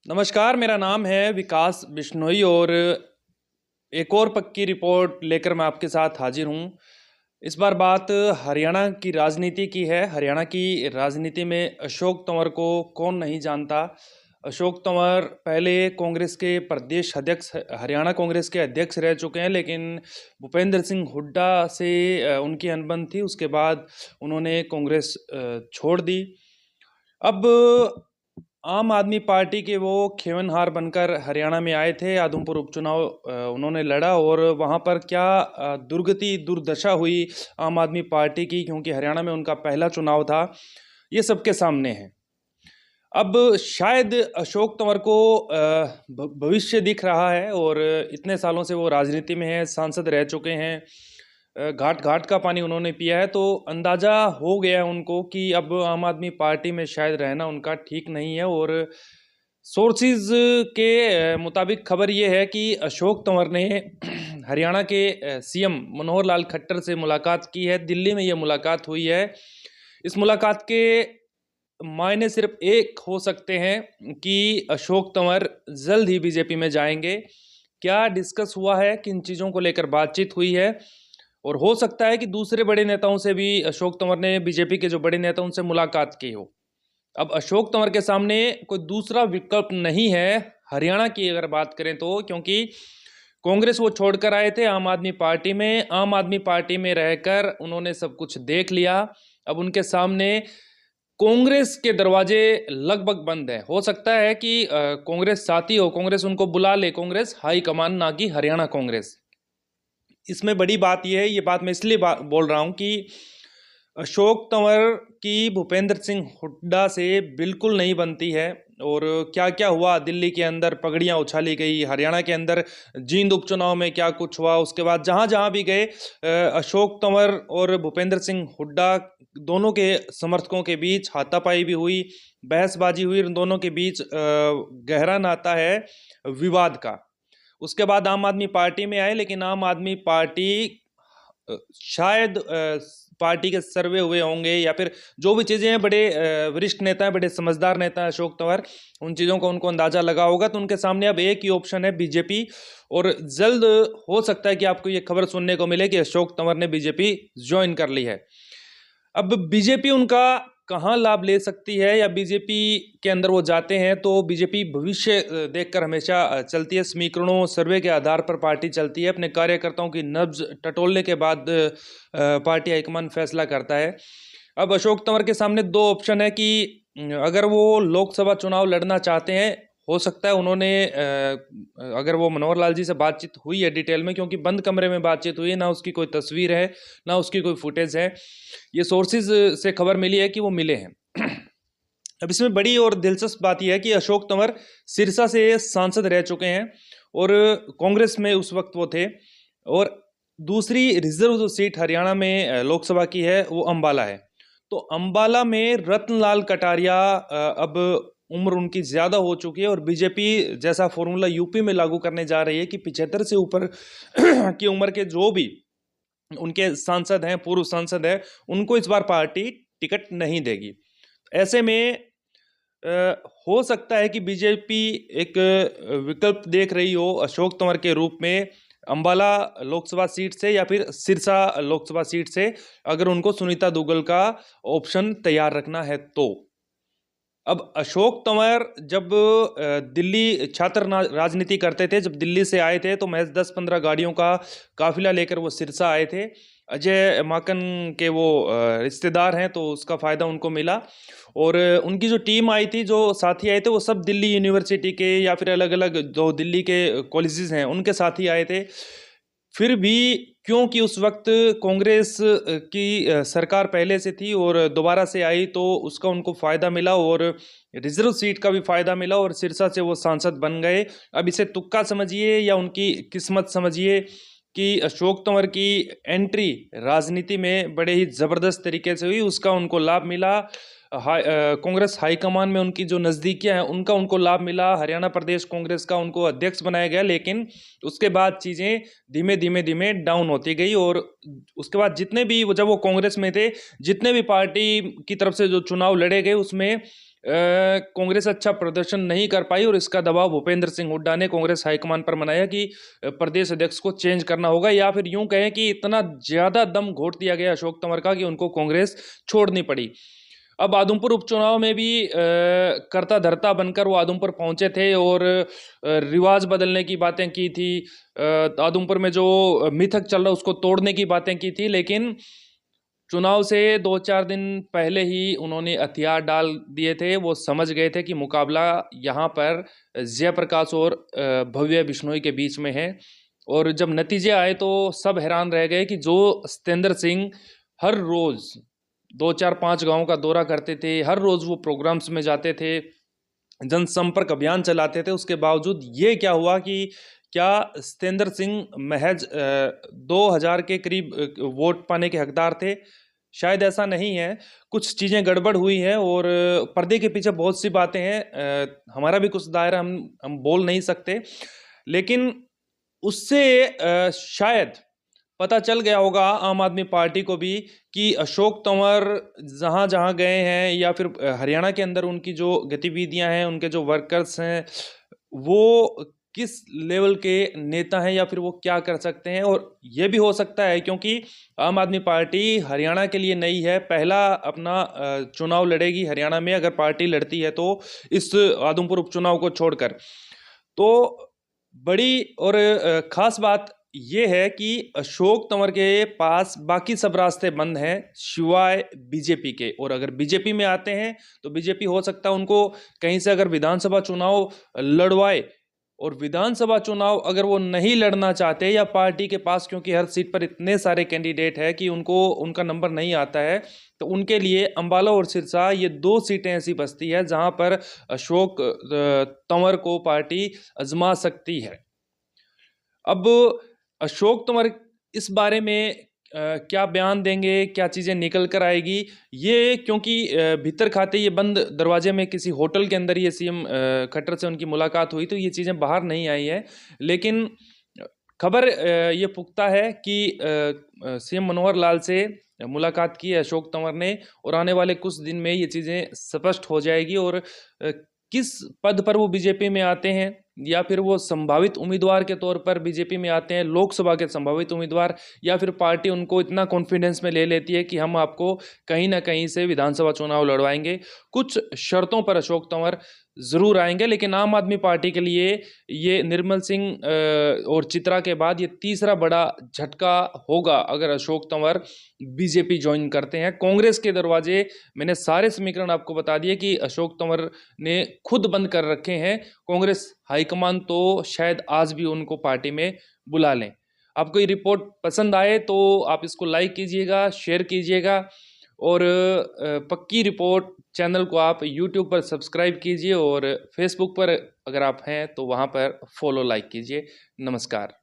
नमस्कार, मेरा नाम है विकास बिश्नोई और एक और पक्की रिपोर्ट लेकर मैं आपके साथ हाजिर हूँ। इस बार बात हरियाणा की राजनीति की है। हरियाणा की राजनीति में अशोक तंवर को कौन नहीं जानता। अशोक तंवर पहले कांग्रेस के प्रदेश अध्यक्ष, हरियाणा कांग्रेस के अध्यक्ष रह चुके हैं, लेकिन भूपेंद्र सिंह हुड्डा से उनकी अनबन थी। उसके बाद उन्होंने कांग्रेस छोड़ दी। अब आम आदमी पार्टी के वो खेवनहार बनकर हरियाणा में आए थे। आदमपुर उपचुनाव उन्होंने लड़ा और वहाँ पर क्या दुर्गति दुर्दशा हुई आम आदमी पार्टी की, क्योंकि हरियाणा में उनका पहला चुनाव था, ये सबके सामने है। अब शायद अशोक तंवर को भविष्य दिख रहा है और इतने सालों से वो राजनीति में है, सांसद रह चुके हैं, घाट घाट का पानी उन्होंने पिया है, तो अंदाजा हो गया है उनको कि अब आम आदमी पार्टी में शायद रहना उनका ठीक नहीं है। और सोर्सेज के मुताबिक खबर ये है कि अशोक तंवर ने हरियाणा के सीएम मनोहर लाल खट्टर से मुलाकात की है। दिल्ली में ये मुलाकात हुई है। इस मुलाकात के मायने सिर्फ एक हो सकते हैं कि अशोक तंवर जल्द ही बीजेपी में जाएंगे। क्या डिस्कस हुआ है, किन चीज़ों को लेकर बातचीत हुई है, और हो सकता है कि दूसरे बड़े नेताओं से भी अशोक तंवर ने, बीजेपी के जो बड़े नेता, उनसे मुलाकात की हो। अब अशोक तंवर के सामने कोई दूसरा विकल्प नहीं है हरियाणा की अगर बात करें तो, क्योंकि कांग्रेस वो छोड़कर आए थे आम आदमी पार्टी में। आम आदमी पार्टी में रहकर उन्होंने सब कुछ देख लिया। अब उनके सामने कांग्रेस के दरवाजे लगभग बंद है। हो सकता है कि कांग्रेस साथी हो, कांग्रेस उनको बुला ले, कांग्रेस हाईकमान, ना कि हरियाणा कांग्रेस। इसमें बड़ी बात यह है, ये बात मैं इसलिए बोल रहा हूँ कि अशोक तंवर की भूपेंद्र सिंह हुड्डा से बिल्कुल नहीं बनती है। और क्या क्या हुआ, दिल्ली के अंदर पगड़ियाँ उछाली गई, हरियाणा के अंदर जींद उपचुनाव में क्या कुछ हुआ, उसके बाद जहाँ जहाँ भी गए अशोक तंवर और भूपेंद्र सिंह हुड्डा दोनों के समर्थकों के बीच हाथापाई भी हुई, बहसबाजी हुई। उन दोनों के बीच गहरा नाता है विवाद का। उसके बाद आम आदमी पार्टी में आए, लेकिन आम आदमी पार्टी शायद पार्टी के सर्वे हुए होंगे या फिर जो भी चीज़ें हैं, बड़े वरिष्ठ नेता हैं, बड़े समझदार नेता हैं अशोक तंवर, उन चीज़ों का उनको अंदाजा लगा होगा। तो उनके सामने अब एक ही ऑप्शन है, बीजेपी। और जल्द हो सकता है कि आपको ये खबर सुनने को मिले कि अशोक तंवर ने बीजेपी ज्वाइन कर ली है। अब बीजेपी उनका कहाँ लाभ ले सकती है, या बीजेपी के अंदर वो जाते हैं तो बीजेपी भविष्य देखकर हमेशा चलती है। समीकरणों, सर्वे के आधार पर पार्टी चलती है। अपने कार्यकर्ताओं की नब्ज टटोलने के बाद पार्टी हाईकमान फैसला करता है। अब अशोक तंवर के सामने दो ऑप्शन है कि अगर वो लोकसभा चुनाव लड़ना चाहते हैं, हो सकता है उन्होंने अगर वो मनोहर लाल जी से बातचीत हुई है डिटेल में, क्योंकि बंद कमरे में बातचीत हुई है, ना उसकी कोई तस्वीर है ना उसकी कोई फुटेज है, ये सोर्सेज से खबर मिली है कि वो मिले हैं। अब इसमें बड़ी और दिलचस्प बात यह है कि अशोक तंवर सिरसा से सांसद रह चुके हैं और कांग्रेस में उस वक्त वो थे। और दूसरी रिजर्व जो सीट हरियाणा में लोकसभा की है वो अंबाला है। तो अंबाला में रतनलाल कटारिया, अब उम्र उनकी ज़्यादा हो चुकी है और बीजेपी जैसा फॉर्मूला यूपी में लागू करने जा रही है कि 75 से ऊपर की उम्र के जो भी उनके सांसद हैं, पूर्व सांसद हैं, उनको इस बार पार्टी टिकट नहीं देगी। ऐसे में हो सकता है कि बीजेपी एक विकल्प देख रही हो अशोक तंवर के रूप में, अंबाला लोकसभा सीट से या फिर सिरसा लोकसभा सीट से, अगर उनको सुनीता दुग्गल का ऑप्शन तैयार रखना है तो। अब अशोक तंवर जब दिल्ली छात्र राजनीति करते थे, जब दिल्ली से आए थे तो महज 10-15 गाड़ियों का काफिला लेकर वो सिरसा आए थे। अजय माकन के वो रिश्तेदार हैं, तो उसका फ़ायदा उनको मिला। और उनकी जो टीम आई थी, जो साथी आए थे, वो सब दिल्ली यूनिवर्सिटी के या फिर अलग अलग जो दिल्ली के कॉलेजेस हैं उनके साथी आए थे। फिर भी क्योंकि उस वक्त कांग्रेस की सरकार पहले से थी और दोबारा से आई, तो उसका उनको फ़ायदा मिला और रिजर्व सीट का भी फ़ायदा मिला और सिरसा से वो सांसद बन गए। अब इसे तुक्का समझिए या उनकी किस्मत समझिए कि अशोक तंवर की एंट्री राजनीति में बड़े ही ज़बरदस्त तरीके से हुई, उसका उनको लाभ मिला। कांग्रेस हाईकमान में उनकी जो नज़दीकियां हैं उनका उनको लाभ मिला। हरियाणा प्रदेश कांग्रेस का उनको अध्यक्ष बनाया गया, लेकिन उसके बाद चीज़ें धीमे धीमे धीमे डाउन होती गई। और उसके बाद जितने भी जब वो कांग्रेस में थे, जितने भी पार्टी की तरफ से जो चुनाव लड़े गए, उसमें कांग्रेस अच्छा प्रदर्शन नहीं कर पाई और इसका दबाव भूपेंद्र सिंह हुड्डा ने कांग्रेस हाईकमान पर बनाया कि प्रदेश अध्यक्ष को चेंज करना होगा, या फिर यूं कहें कि इतना ज्यादा दम घोट दिया गया अशोक तंवर का कि उनको कांग्रेस छोड़नी पड़ी। अब आदमपुर उपचुनाव में भी करता धरता बनकर वो आदमपुर पहुंचे थे और रिवाज बदलने की बातें की थी, आदमपुर में जो मिथक चल रहा उसको तोड़ने की बातें की थी, लेकिन चुनाव से 2-4 दिन पहले ही उन्होंने हथियार डाल दिए थे। वो समझ गए थे कि मुकाबला यहाँ पर जयप्रकाश और भव्य बिश्नोई के बीच में है। और जब नतीजे आए तो सब हैरान रह गए कि जो सत्येंद्र सिंह हर रोज 2-4-5 गांव का दौरा करते थे, हर रोज वो प्रोग्राम्स में जाते थे, जनसंपर्क अभियान चलाते थे, उसके बावजूद ये क्या हुआ कि क्या सत्येंद्र सिंह महज 2000 के करीब वोट पाने के हकदार थे? शायद ऐसा नहीं है, कुछ चीज़ें गड़बड़ हुई हैं और पर्दे के पीछे बहुत सी बातें हैं। हमारा भी कुछ दायरा हम बोल नहीं सकते, लेकिन उससे शायद पता चल गया होगा आम आदमी पार्टी को भी कि अशोक तंवर जहाँ जहाँ गए हैं या फिर हरियाणा के अंदर उनकी जो गतिविधियां हैं, उनके जो वर्कर्स हैं, वो किस लेवल के नेता हैं या फिर वो क्या कर सकते हैं। और ये भी हो सकता है क्योंकि आम आदमी पार्टी हरियाणा के लिए नई है, पहला अपना चुनाव लड़ेगी हरियाणा में, अगर पार्टी लड़ती है तो इस आदमपुर उपचुनाव को छोड़कर। तो बड़ी और खास बात ये है कि अशोक तंवर के पास बाकी सब रास्ते बंद हैं शिवाय बीजेपी के, और अगर बीजेपी में आते हैं तो बीजेपी हो सकता है उनको कहीं से अगर विधानसभा चुनाव लड़वाए, और विधानसभा चुनाव अगर वो नहीं लड़ना चाहते या पार्टी के पास क्योंकि हर सीट पर इतने सारे कैंडिडेट है कि उनको उनका नंबर नहीं आता है, तो उनके लिए अंबाला और सिरसा ये 2 सीटें ऐसी बचती है जहां पर अशोक तंवर को पार्टी आजमा सकती है। अब अशोक तंवर इस बारे में क्या बयान देंगे, क्या चीज़ें निकल कर आएगी, ये क्योंकि भीतर खाते ये बंद दरवाजे में किसी होटल के अंदर ये सीएम खट्टर से उनकी मुलाकात हुई, तो ये चीज़ें बाहर नहीं आई है। लेकिन खबर ये पुख्ता है कि सीएम मनोहर लाल से मुलाकात की है अशोक तंवर ने, और आने वाले कुछ दिन में ये चीज़ें स्पष्ट हो जाएगी और किस पद पर वो बीजेपी में आते हैं या फिर वो संभावित उम्मीदवार के तौर पर बीजेपी में आते हैं, लोकसभा के संभावित उम्मीदवार, या फिर पार्टी उनको इतना कॉन्फिडेंस में ले लेती है कि हम आपको कहीं ना कहीं से विधानसभा चुनाव लड़वाएंगे। कुछ शर्तों पर अशोक तंवर जरूर आएंगे, लेकिन आम आदमी पार्टी के लिए ये निर्मल सिंह और चित्रा के बाद ये तीसरा बड़ा झटका होगा अगर अशोक तंवर बीजेपी ज्वाइन करते हैं। कांग्रेस के दरवाजे मैंने सारे समीकरण आपको बता दिए कि अशोक तंवर ने खुद बंद कर रखे हैं, कांग्रेस हाईकमान तो शायद आज भी उनको पार्टी में बुला लें। आपको ये रिपोर्ट पसंद आए तो आप इसको लाइक कीजिएगा, शेयर कीजिएगा, और पक्की रिपोर्ट चैनल को आप यूट्यूब पर सब्सक्राइब कीजिए और फेसबुक पर अगर आप हैं तो वहाँ पर फॉलो लाइक कीजिए। नमस्कार।